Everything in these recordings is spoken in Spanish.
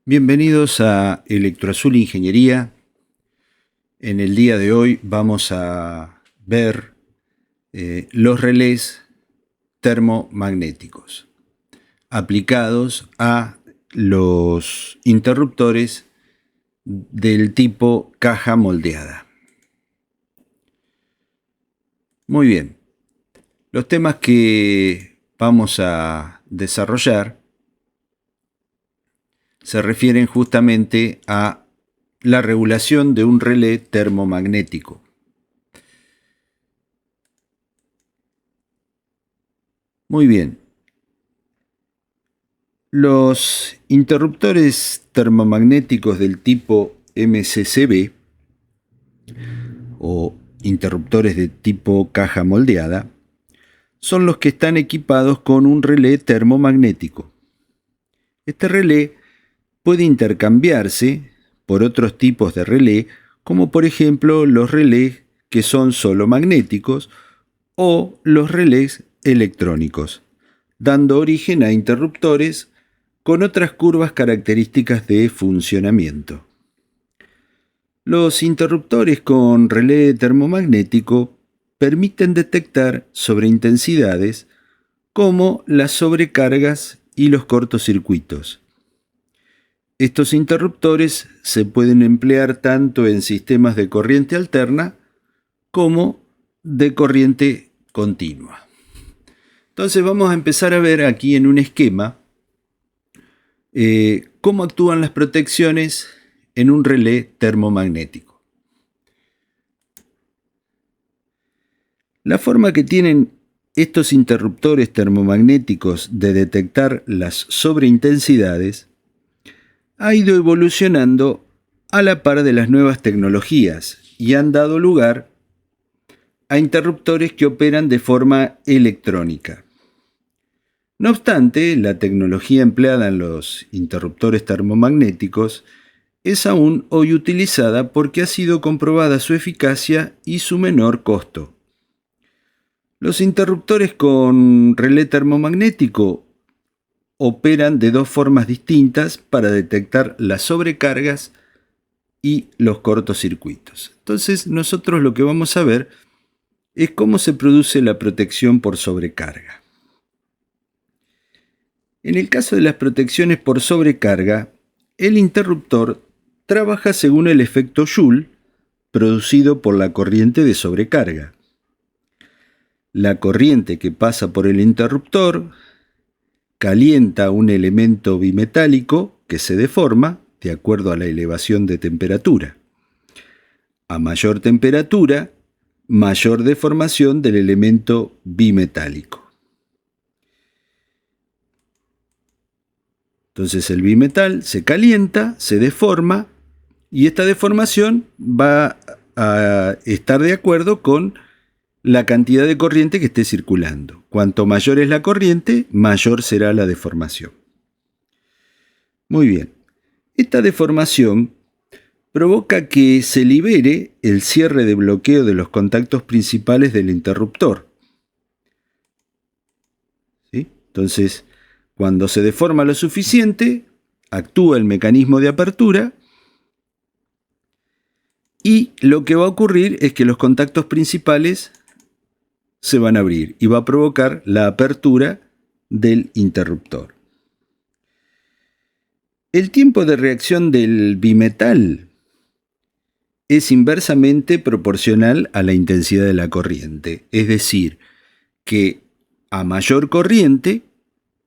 Bienvenidos a Electroazul Ingeniería. En el día de hoy vamos a ver los relés termomagnéticos aplicados a los interruptores del tipo caja moldeada. Muy bien, los temas que vamos a desarrollar se refieren justamente a la regulación de un relé termomagnético. Muy bien. Los interruptores termomagnéticos del tipo MCCB o interruptores de tipo caja moldeada son los que están equipados con un relé termomagnético. Este relé puede intercambiarse por otros tipos de relé, como por ejemplo los relés que son solo magnéticos o los relés electrónicos, dando origen a interruptores con otras curvas características de funcionamiento. Los interruptores con relé termomagnético permiten detectar sobreintensidades como las sobrecargas y los cortocircuitos. Estos interruptores se pueden emplear tanto en sistemas de corriente alterna como de corriente continua. Entonces vamos a empezar a ver aquí en un esquema cómo actúan las protecciones en un relé termomagnético. La forma que tienen estos interruptores termomagnéticos de detectar las sobreintensidades ha ido evolucionando a la par de las nuevas tecnologías y han dado lugar a interruptores que operan de forma electrónica. No obstante, la tecnología empleada en los interruptores termomagnéticos es aún hoy utilizada porque ha sido comprobada su eficacia y su menor costo. Los interruptores con relé termomagnético operan de dos formas distintas para detectar las sobrecargas y los cortocircuitos. Entonces, nosotros lo que vamos a ver es cómo se produce la protección por sobrecarga. En el caso de las protecciones por sobrecarga, el interruptor trabaja según el efecto Joule producido por la corriente de sobrecarga. La corriente que pasa por el interruptor calienta un elemento bimetálico que se deforma de acuerdo a la elevación de temperatura. A mayor temperatura, mayor deformación del elemento bimetálico. Entonces el bimetal se calienta, se deforma y esta deformación va a estar de acuerdo con la cantidad de corriente que esté circulando. Cuanto mayor es la corriente, mayor será la deformación. Muy bien. Esta deformación provoca que se libere el cierre de bloqueo de los contactos principales del interruptor. ¿Sí? Entonces, cuando se deforma lo suficiente, actúa el mecanismo de apertura y lo que va a ocurrir es que los contactos principales se van a abrir y va a provocar la apertura del interruptor. El tiempo de reacción del bimetal es inversamente proporcional a la intensidad de la corriente, es decir, que a mayor corriente,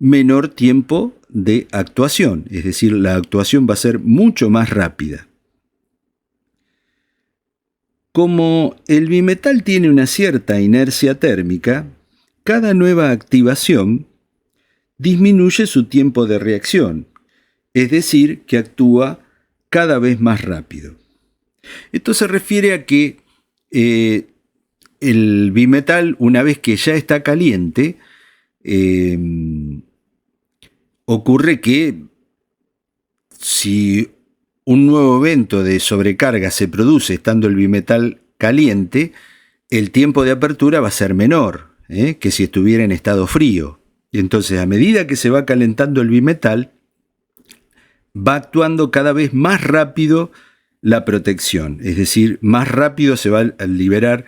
menor tiempo de actuación, es decir, la actuación va a ser mucho más rápida. Como el bimetal tiene una cierta inercia térmica, cada nueva activación disminuye su tiempo de reacción, es decir, que actúa cada vez más rápido. Esto se refiere a que el bimetal, una vez que ya está caliente, ocurre que si un nuevo evento de sobrecarga se produce estando el bimetal caliente, el tiempo de apertura va a ser menor que si estuviera en estado frío. Y entonces, a medida que se va calentando el bimetal, va actuando cada vez más rápido la protección, es decir, más rápido se va a liberar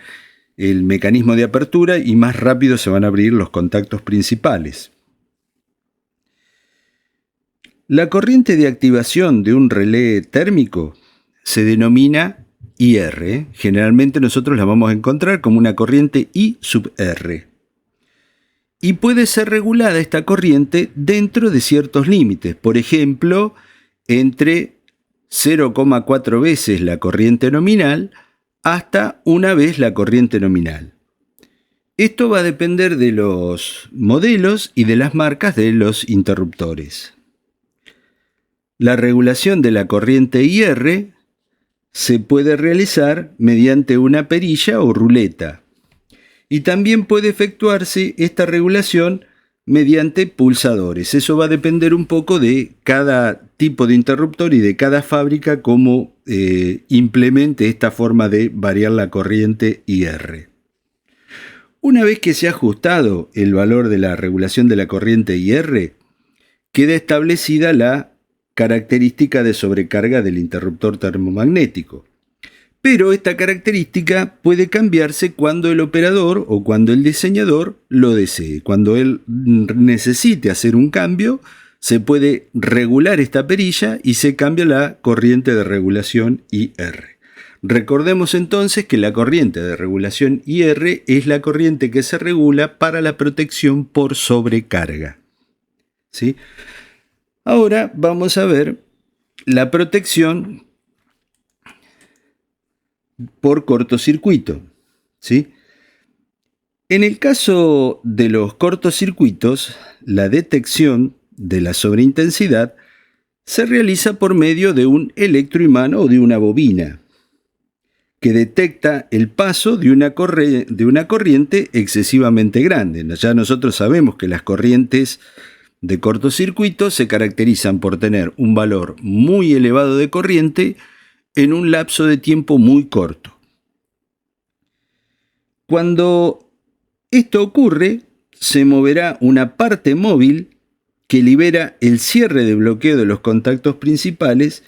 el mecanismo de apertura y más rápido se van a abrir los contactos principales. La corriente de activación de un relé térmico se denomina IR. Generalmente nosotros la vamos a encontrar como una corriente I sub R. Y puede ser regulada esta corriente dentro de ciertos límites. Por ejemplo, entre 0,4 veces la corriente nominal hasta una vez la corriente nominal. Esto va a depender de los modelos y de las marcas de los interruptores. La regulación de la corriente IR se puede realizar mediante una perilla o ruleta. Y también puede efectuarse esta regulación mediante pulsadores. Eso va a depender un poco de cada tipo de interruptor y de cada fábrica cómo implemente esta forma de variar la corriente IR. Una vez que se ha ajustado el valor de la regulación de la corriente IR, queda establecida la característica de sobrecarga del interruptor termomagnético. Pero esta característica puede cambiarse cuando el operador o cuando el diseñador lo desee. Cuando él necesite hacer un cambio, se puede regular esta perilla y se cambia la corriente de regulación IR. Recordemos entonces que la corriente de regulación IR es la corriente que se regula para la protección por sobrecarga. ¿Sí? Ahora vamos a ver la protección por cortocircuito. ¿Sí? En el caso de los cortocircuitos, la detección de la sobreintensidad se realiza por medio de un electroimán o de una bobina que detecta el paso de una corriente excesivamente grande. Ya nosotros sabemos que las corrientes de cortocircuito se caracterizan por tener un valor muy elevado de corriente en un lapso de tiempo muy corto. Cuando esto ocurre, se moverá una parte móvil que libera el cierre de bloqueo de los contactos principales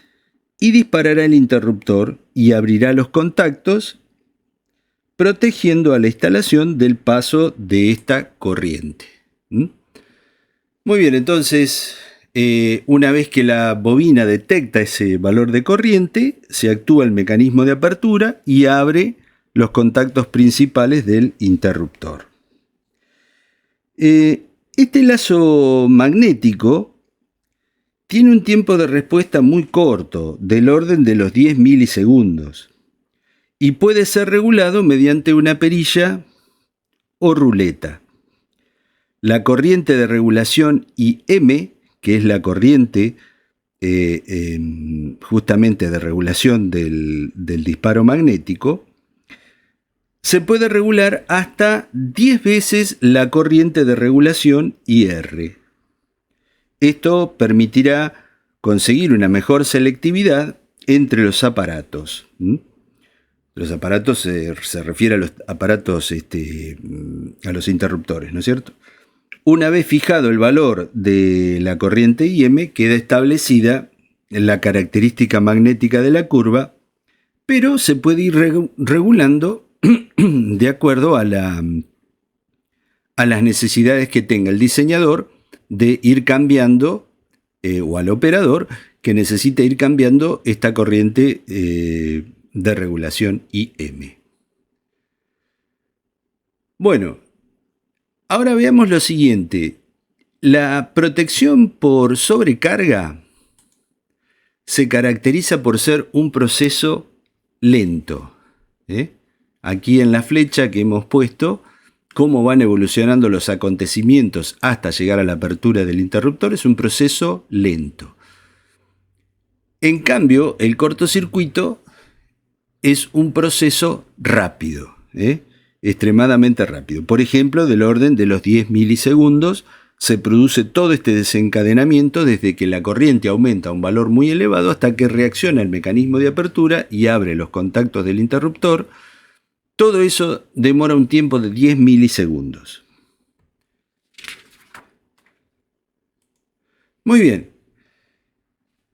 y disparará el interruptor y abrirá los contactos, protegiendo a la instalación del paso de esta corriente. Muy bien, entonces, una vez que la bobina detecta ese valor de corriente, se actúa el mecanismo de apertura y abre los contactos principales del interruptor. Este lazo magnético tiene un tiempo de respuesta muy corto, del orden de los 10 milisegundos, y puede ser regulado mediante una perilla o ruleta. La corriente de regulación IM, que es la corriente justamente de regulación del disparo magnético, se puede regular hasta 10 veces la corriente de regulación IR. Esto permitirá conseguir una mejor selectividad entre los aparatos. Los aparatos se refiere a los aparatos, a los interruptores, ¿no es cierto? Una vez fijado el valor de la corriente IM, queda establecida la característica magnética de la curva, pero se puede ir regulando de acuerdo a las necesidades que tenga el diseñador de ir cambiando, o al operador que necesite ir cambiando esta corriente de regulación IM. Bueno, ahora veamos lo siguiente. La protección por sobrecarga se caracteriza por ser un proceso lento. Aquí en la flecha que hemos puesto, cómo van evolucionando los acontecimientos hasta llegar a la apertura del interruptor, es un proceso lento. En cambio, el cortocircuito es un proceso rápido, extremadamente rápido. Por ejemplo, del orden de los 10 milisegundos se produce todo este desencadenamiento desde que la corriente aumenta a un valor muy elevado hasta que reacciona el mecanismo de apertura y abre los contactos del interruptor. Todo eso demora un tiempo de 10 milisegundos. Muy bien.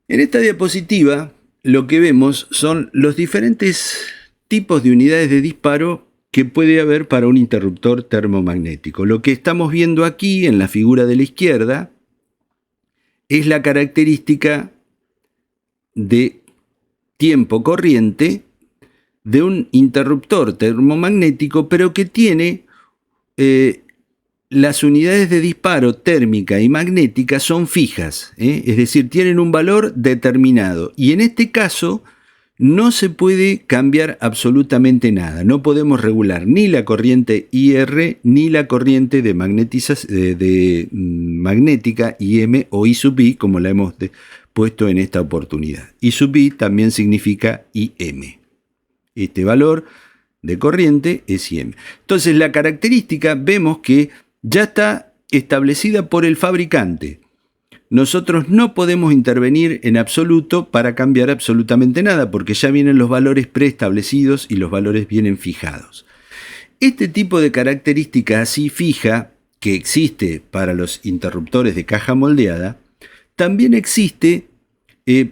En esta diapositiva lo que vemos son los diferentes tipos de unidades de disparo que puede haber para un interruptor termomagnético. Lo que estamos viendo aquí en la figura de la izquierda es la característica de tiempo corriente de un interruptor termomagnético, pero que tiene las unidades de disparo térmica y magnética son fijas, es decir, tienen un valor determinado. Y en este caso no se puede cambiar absolutamente nada. No podemos regular ni la corriente IR ni la corriente de magnética IM o I sub I, como la hemos puesto en esta oportunidad. I sub I también significa IM. Este valor de corriente es IM. Entonces la característica vemos que ya está establecida por el fabricante. Nosotros no podemos intervenir en absoluto para cambiar absolutamente nada, porque ya vienen los valores preestablecidos y los valores vienen fijados. Este tipo de característica así fija, que existe para los interruptores de caja moldeada, también existe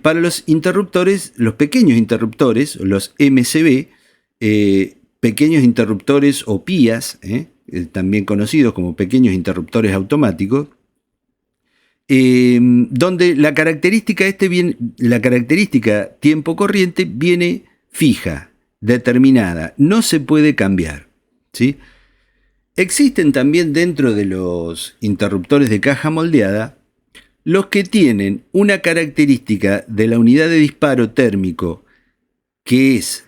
para los interruptores, los pequeños interruptores, los MCB, pequeños interruptores o PIAs, también conocidos como pequeños interruptores automáticos, donde la característica tiempo corriente viene fija, determinada, no se puede cambiar, ¿sí? Existen también dentro de los interruptores de caja moldeada los que tienen una característica de la unidad de disparo térmico que es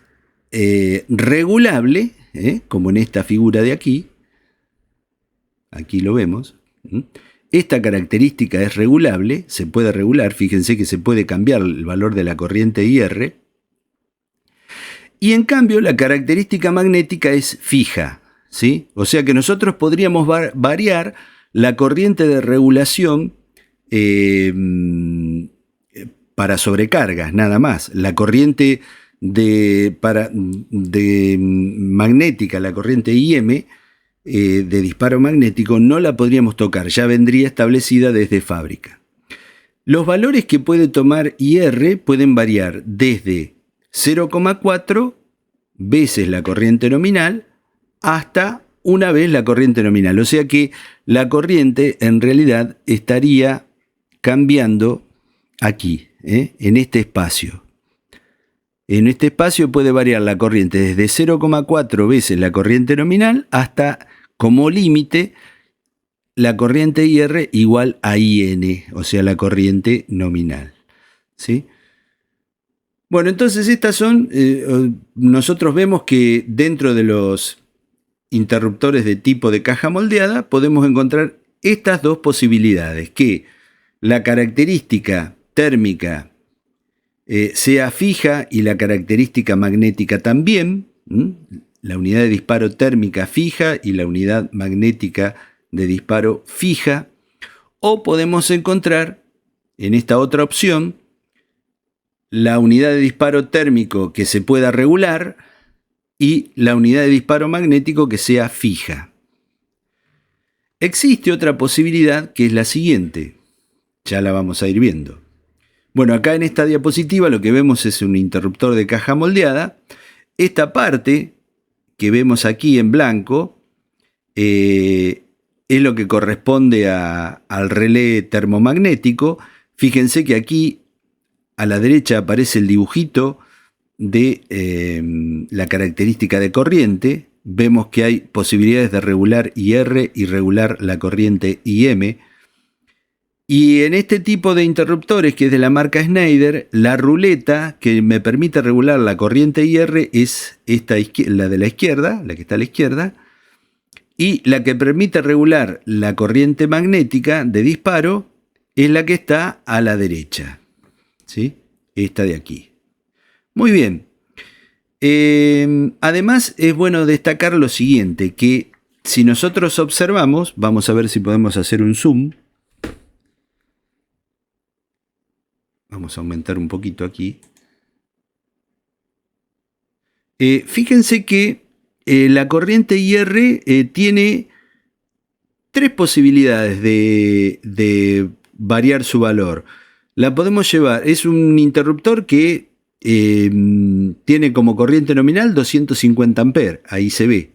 regulable, como en esta figura de aquí lo vemos. Esta característica es regulable, se puede regular, fíjense que se puede cambiar el valor de la corriente IR. Y en cambio la característica magnética es fija, ¿sí? O sea que nosotros podríamos variar la corriente de regulación para sobrecargas, nada más. La corriente magnética, la corriente IM, de disparo magnético, no la podríamos tocar, ya vendría establecida desde fábrica. Los valores que puede tomar IR pueden variar desde 0,4 veces la corriente nominal hasta una vez la corriente nominal. O sea que la corriente en realidad estaría cambiando aquí, en este espacio. En este espacio puede variar la corriente desde 0,4 veces la corriente nominal hasta, como límite, la corriente IR igual a IN, o sea, la corriente nominal, ¿sí? Bueno, entonces estas son, nosotros vemos que dentro de los interruptores de tipo de caja moldeada podemos encontrar estas dos posibilidades, que la característica térmica sea fija y la característica magnética también, la unidad de disparo térmica fija y la unidad magnética de disparo fija, o podemos encontrar en esta otra opción la unidad de disparo térmico que se pueda regular y la unidad de disparo magnético que sea fija. Existe otra posibilidad que es la siguiente, ya la vamos a ir viendo. Bueno, acá en esta diapositiva lo que vemos es un interruptor de caja moldeada. Esta parte que vemos aquí en blanco es lo que corresponde al relé termomagnético. Fíjense que aquí a la derecha aparece el dibujito de la característica de corriente. Vemos que hay posibilidades de regular IR y regular la corriente IM. Y en este tipo de interruptores, que es de la marca Schneider, la ruleta que me permite regular la corriente IR es la de la izquierda, la que está a la izquierda, y la que permite regular la corriente magnética de disparo es la que está a la derecha, ¿sí? Esta de aquí. Muy bien. Además es bueno destacar lo siguiente, que si nosotros observamos, vamos a ver si podemos hacer un zoom. Vamos a aumentar un poquito aquí. Fíjense que la corriente IR tiene tres posibilidades de variar su valor. la podemos llevar. Es un interruptor que tiene como corriente nominal 250 amperes, ahí se ve.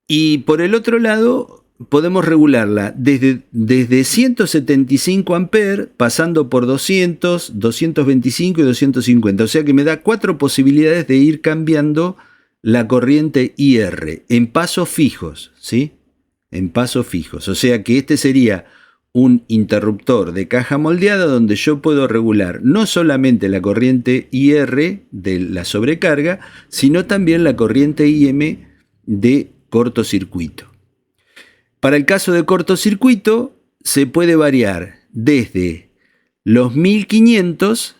Y por el otro lado, podemos regularla desde 175 amperes, pasando por 200, 225 y 250. O sea que me da 4 posibilidades de ir cambiando la corriente IR en pasos fijos, ¿sí? En pasos fijos. O sea que este sería un interruptor de caja moldeada donde yo puedo regular no solamente la corriente IR de la sobrecarga, sino también la corriente IM de cortocircuito. Para el caso de cortocircuito se puede variar desde los 1500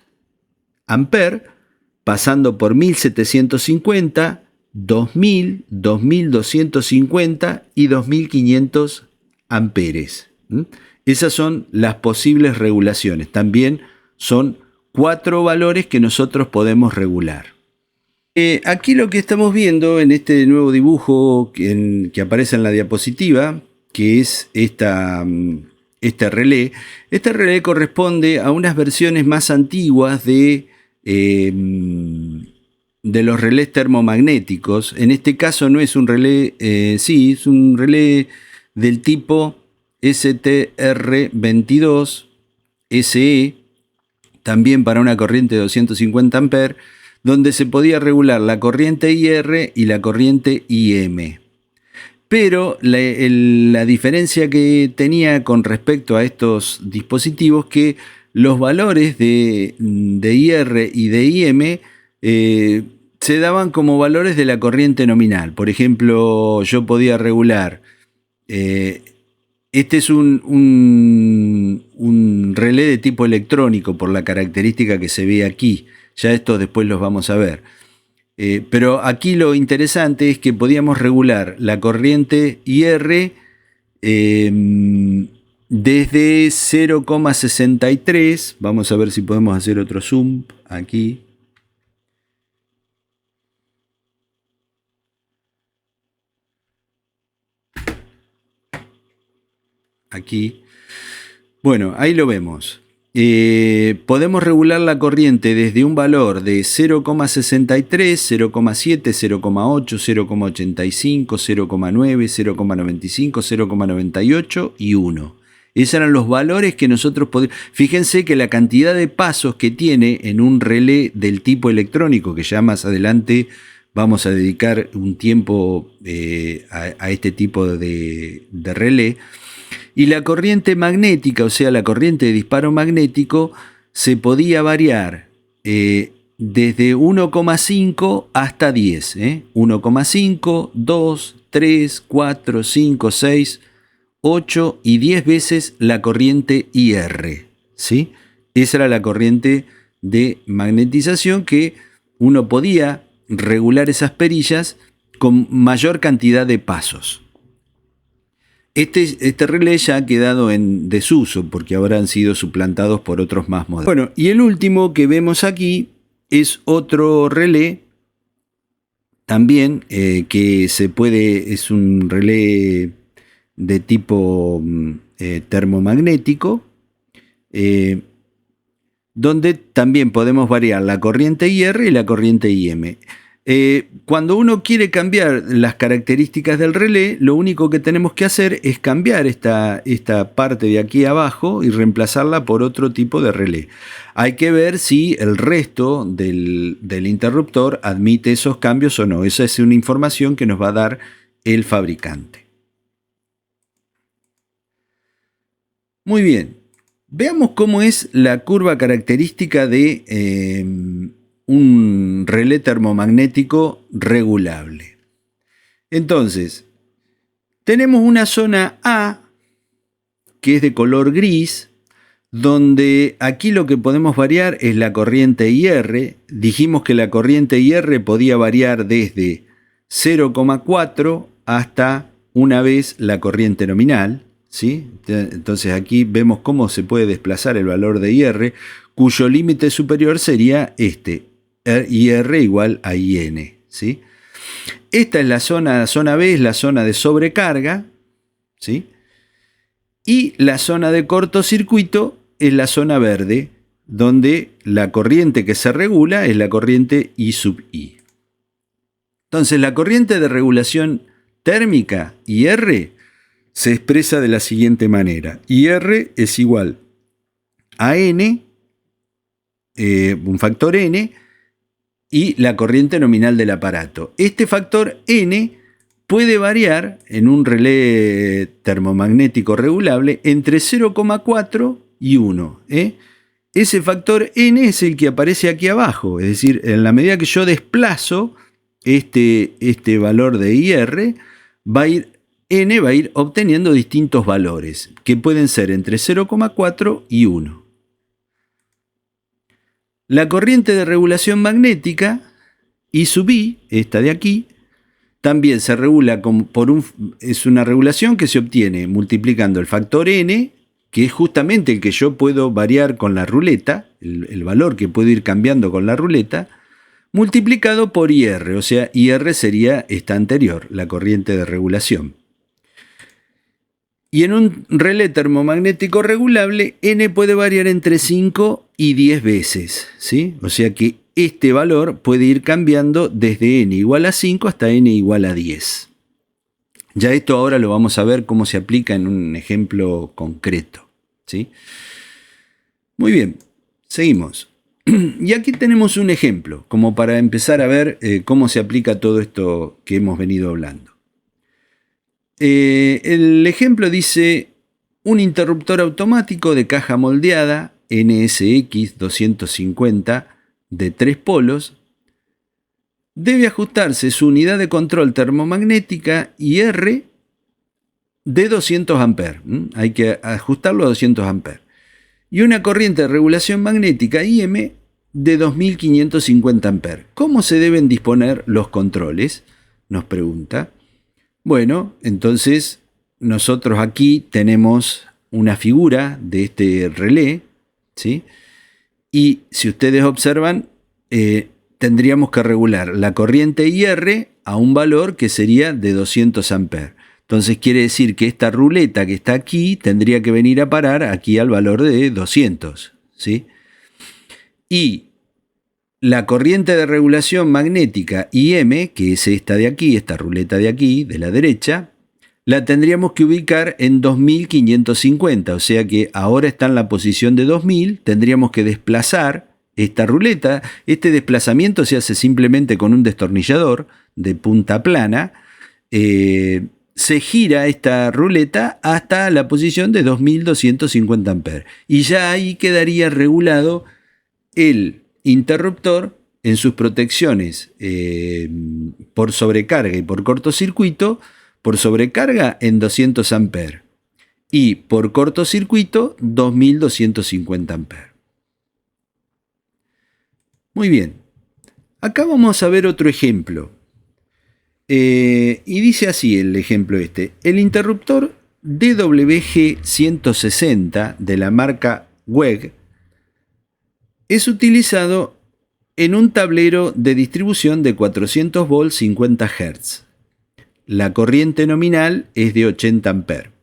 amperes, pasando por 1750, 2000, 2250 y 2500 amperes. Esas son las posibles regulaciones. También son 4 valores que nosotros podemos regular. Aquí lo que estamos viendo en este nuevo dibujo que aparece en la diapositiva, que es este relé. Este relé corresponde a unas versiones más antiguas de los relés termomagnéticos. En este caso no es un relé, sí, es un relé del tipo STR22 SE, también para una corriente de 250 amperes, donde se podía regular la corriente IR y la corriente IM. Pero la diferencia que tenía con respecto a estos dispositivos que los valores de IR y de IM se daban como valores de la corriente nominal. Por ejemplo, yo podía regular, este es un relé de tipo electrónico por la característica que se ve aquí. Ya esto después los vamos a ver. Pero aquí lo interesante es que podíamos regular la corriente IR desde 0,63. Vamos a ver si podemos hacer otro zoom aquí. Aquí. Bueno, ahí lo vemos. Podemos regular la corriente desde un valor de 0,63, 0,7, 0,8, 0,85, 0,9, 0,95, 0,98 y 1. Esos eran los valores que nosotros podíamos. Fíjense que la cantidad de pasos que tiene en un relé del tipo electrónico, que ya más adelante vamos a dedicar un tiempo a este tipo de relé. Y la corriente magnética, o sea, la corriente de disparo magnético, se podía variar desde 1,5 hasta 10. 1,5, 2, 3, 4, 5, 6, 8 y 10 veces la corriente IR. ¿Sí? Esa era la corriente de magnetización que uno podía regular esas perillas con mayor cantidad de pasos. Este relé ya ha quedado en desuso porque ahora han sido suplantados por otros más modernos. Bueno, y el último que vemos aquí es otro relé, también que es un relé de tipo termomagnético, donde también podemos variar la corriente IR y la corriente IM. Cuando uno quiere cambiar las características del relé, lo único que tenemos que hacer es cambiar esta parte de aquí abajo y reemplazarla por otro tipo de relé. Hay que ver si el resto del interruptor admite esos cambios o no. Esa es una información que nos va a dar el fabricante. Muy bien, veamos cómo es la curva característica de un relé termomagnético regulable. Entonces, tenemos una zona A, que es de color gris, donde aquí lo que podemos variar es la corriente IR. Dijimos que la corriente IR podía variar desde 0,4 hasta una vez la corriente nominal, ¿sí? Entonces aquí vemos cómo se puede desplazar el valor de IR, cuyo límite superior sería IR igual a IN, ¿sí? Esta es la zona B es la zona de sobrecarga, ¿sí? Y la zona de cortocircuito es la zona verde, donde la corriente que se regula es la corriente I sub I. Entonces, la corriente de regulación térmica, IR, se expresa de la siguiente manera. IR es igual a N, un factor N, y la corriente nominal del aparato. Este factor N puede variar en un relé termomagnético regulable entre 0,4 y 1. Ese factor N es el que aparece aquí abajo, es decir, en la medida que yo desplazo este valor de IR, N va a ir obteniendo distintos valores, que pueden ser entre 0,4 y 1. La corriente de regulación magnética, I sub I, esta de aquí, también se regula es una regulación que se obtiene multiplicando el factor N, que es justamente el que yo puedo variar con la ruleta, el valor que puedo ir cambiando con la ruleta, multiplicado por IR, o sea, IR sería esta anterior, la corriente de regulación. Y en un relé termomagnético regulable, N puede variar entre 5 y 10 veces, ¿sí? O sea que este valor puede ir cambiando desde N igual a 5 hasta N igual a 10. Ya esto ahora lo vamos a ver cómo se aplica en un ejemplo concreto, ¿sí? Muy bien, seguimos. Y aquí tenemos un ejemplo, como para empezar a ver cómo se aplica todo esto que hemos venido hablando. El ejemplo dice: un interruptor automático de caja moldeada NSX 250 de 3 polos debe ajustarse su unidad de control termomagnética IR de 200 amperes. Hay que ajustarlo a 200 amperes. Y una corriente de regulación magnética IM de 2550 amperes. ¿Cómo se deben disponer los controles?, nos pregunta. Bueno, entonces nosotros aquí tenemos una figura de este relé, ¿sí? Y si ustedes observan, tendríamos que regular la corriente IR a un valor que sería de 200 amperes. Entonces quiere decir que esta ruleta que está aquí tendría que venir a parar aquí al valor de 200, ¿sí? Y la corriente de regulación magnética IM, que es esta de aquí, esta ruleta de aquí, de la derecha, la tendríamos que ubicar en 2550, o sea que ahora está en la posición de 2000, tendríamos que desplazar esta ruleta. Este desplazamiento se hace simplemente con un destornillador de punta plana. Se gira esta ruleta hasta la posición de 2250 amperes y ya ahí quedaría regulado el interruptor en sus protecciones por sobrecarga y por cortocircuito. Por sobrecarga en 200 amperes y por cortocircuito 2250 amperes. Muy bien, acá vamos a ver otro ejemplo. Y dice así el ejemplo este: el interruptor DWG160 de la marca WEG es utilizado en un tablero de distribución de 400 volts 50 Hz. La corriente nominal es de 80 amperes.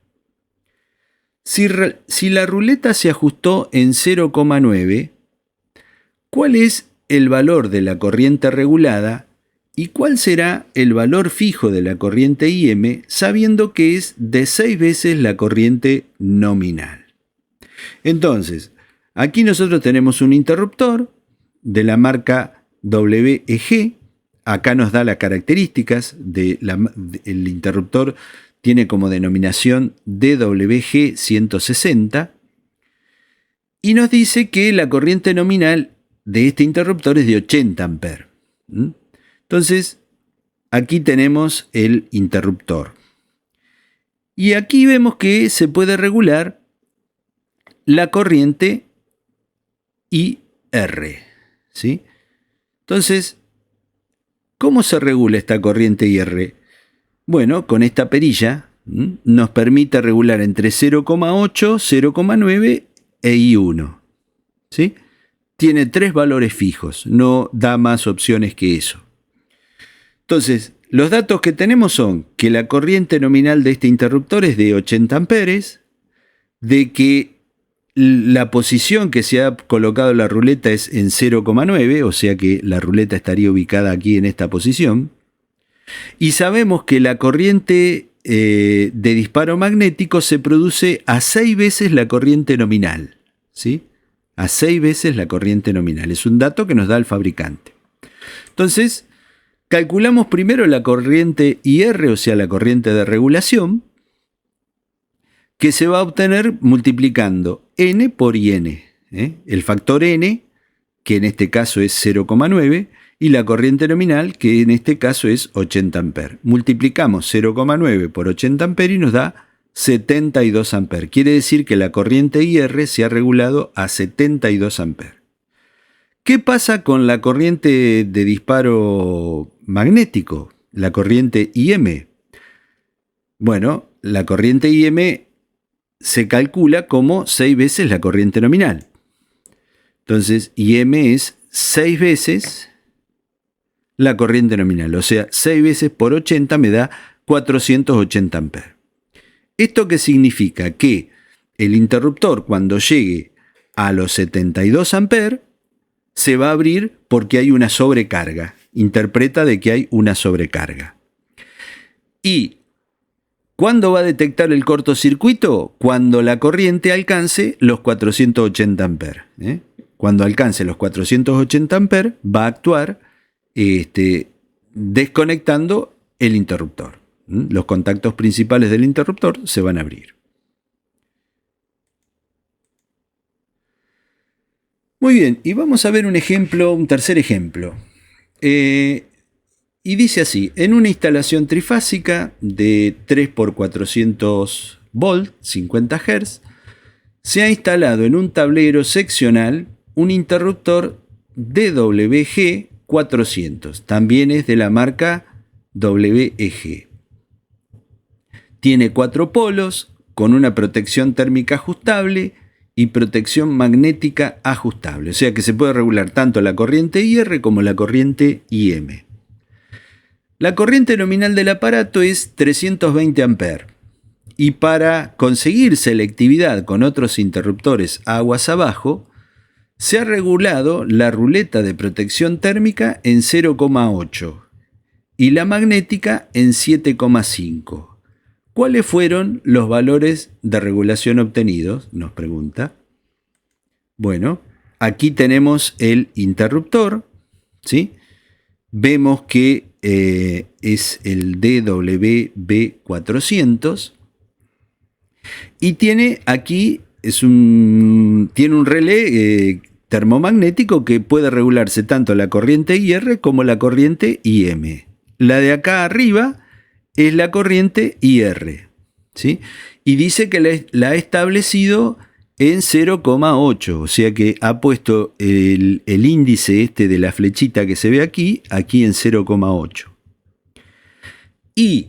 Si la ruleta se ajustó en 0,9, ¿cuál es el valor de la corriente regulada y cuál será el valor fijo de la corriente IM, sabiendo que es de 6 veces la corriente nominal? Entonces, aquí nosotros tenemos un interruptor de la marca WEG. Acá nos da las características el interruptor. Tiene como denominación DWG160 y nos dice que la corriente nominal de este interruptor es de 80 amperes. Entonces, aquí tenemos el interruptor. Y aquí vemos que se puede regular la corriente IR, ¿sí? Entonces, ¿cómo se regula esta corriente IR? Bueno, con esta perilla nos permite regular entre 0,8, 0,9 e I1, ¿sí? Tiene 3 valores fijos, no da más opciones que eso. Entonces, los datos que tenemos son que la corriente nominal de este interruptor es de 80 amperes, de que la posición que se ha colocado la ruleta es en 0,9, o sea que la ruleta estaría ubicada aquí en esta posición. Y sabemos que la corriente de disparo magnético se produce a 6 veces la corriente nominal, ¿sí? A 6 veces la corriente nominal. Es un dato que nos da el fabricante. Entonces, calculamos primero la corriente IR, o sea, la corriente de regulación, que se va a obtener multiplicando N por IN. El factor N, que en este caso es 0,9, y la corriente nominal, que en este caso es 80 amperes. Multiplicamos 0,9 por 80 amperes y nos da 72 amperes. Quiere decir que la corriente IR se ha regulado a 72 amperes. ¿Qué pasa con la corriente de disparo magnético? La corriente IM. Bueno, la corriente IM se calcula como 6 veces la corriente nominal. Entonces, IM es 6 veces la corriente nominal. O sea, 6 veces por 80 me da 480 amperes. ¿Esto qué significa? Que el interruptor, cuando llegue a los 72 amperes, se va a abrir porque hay una sobrecarga. Interpreta de que hay una sobrecarga. Y ¿cuándo va a detectar el cortocircuito? Cuando la corriente alcance los 480 amperes. Cuando alcance los 480 amperes, va a actuar desconectando el interruptor. Los contactos principales del interruptor se van a abrir. Muy bien, y vamos a ver un ejemplo, un tercer ejemplo. Y dice así: en una instalación trifásica de 3 por 400 volt, 50 Hz, se ha instalado en un tablero seccional un interruptor DWG 400. También es de la marca WEG. Tiene 4 polos con una protección térmica ajustable y protección magnética ajustable. O sea que se puede regular tanto la corriente IR como la corriente IM. La corriente nominal del aparato es 320 amperes. Y para conseguir selectividad con otros interruptores aguas abajo, se ha regulado la ruleta de protección térmica en 0,8 y la magnética en 7,5. ¿Cuáles fueron los valores de regulación obtenidos?, nos pregunta. Bueno, aquí tenemos el interruptor, ¿sí? Vemos que es el DWB400 y tiene aquí, tiene un relé termomagnético que puede regularse tanto la corriente IR como la corriente IM. La de acá arriba es la corriente IR, ¿sí? Y dice que la ha establecido en 0,8, o sea que ha puesto el índice de la flechita que se ve aquí en 0,8. Y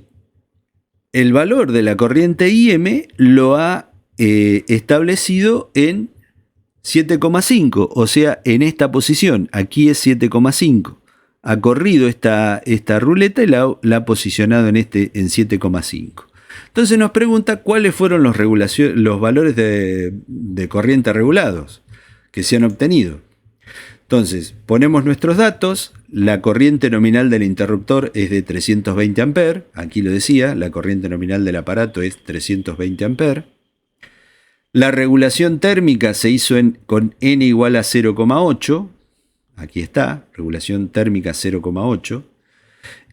el valor de la corriente IM lo ha establecido en 7,5, o sea, en esta posición, aquí es 7,5. Ha corrido esta ruleta y la ha posicionado en 7,5. Entonces nos pregunta cuáles fueron los valores de corriente regulados que se han obtenido. Entonces, ponemos nuestros datos. La corriente nominal del interruptor es de 320 amperes. Aquí lo decía, la corriente nominal del aparato es 320 amperes. La regulación térmica se hizo con N igual a 0,8. Aquí está, regulación térmica 0,8.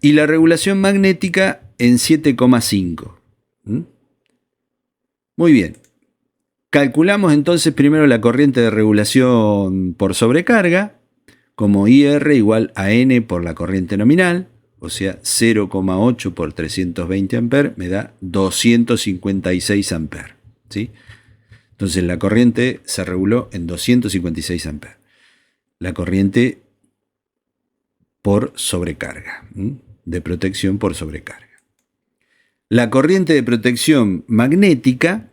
Y la regulación magnética en 7,5. Muy bien. Calculamos entonces primero la corriente de regulación por sobrecarga, como IR igual a N por la corriente nominal, o sea, 0,8 por 320 amperes me da 256 amperes, ¿sí? Entonces la corriente se reguló en 256 amperes. La corriente por sobrecarga, de protección por sobrecarga. La corriente de protección magnética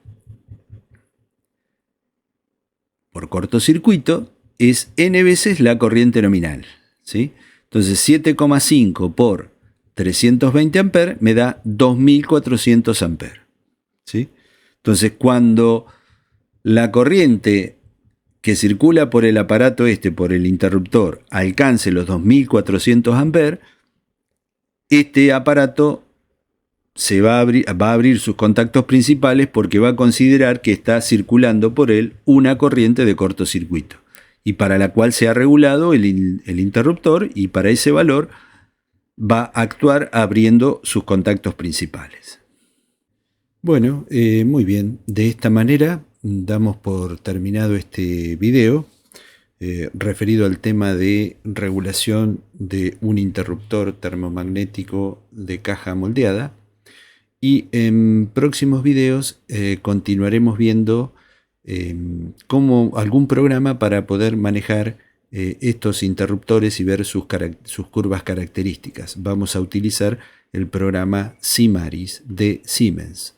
por cortocircuito es N veces la corriente nominal, ¿sí? Entonces 7,5 por 320 amperes me da 2400 amperes, ¿sí? Entonces cuando la corriente que circula por el aparato por el interruptor, alcance los 2400 amperes, este aparato va a abrir sus contactos principales porque va a considerar que está circulando por él una corriente de cortocircuito, y para la cual se ha regulado el interruptor, y para ese valor va a actuar abriendo sus contactos principales. Bueno, muy bien. De esta manera damos por terminado este video referido al tema de regulación de un interruptor termomagnético de caja moldeada. Y en próximos videos continuaremos viendo cómo algún programa para poder manejar estos interruptores y ver sus curvas características. Vamos a utilizar el programa Simaris de Siemens.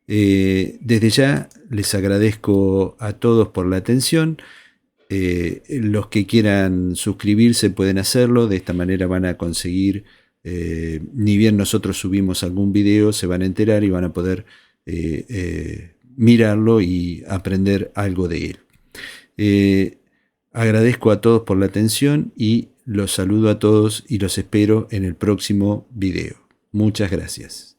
Desde ya les agradezco a todos por la atención. Los que quieran suscribirse pueden hacerlo. De esta manera van a conseguir, ni bien nosotros subimos algún video, se van a enterar y van a poder mirarlo y aprender algo de él. Agradezco a todos por la atención y los saludo a todos y los espero en el próximo video. Muchas gracias.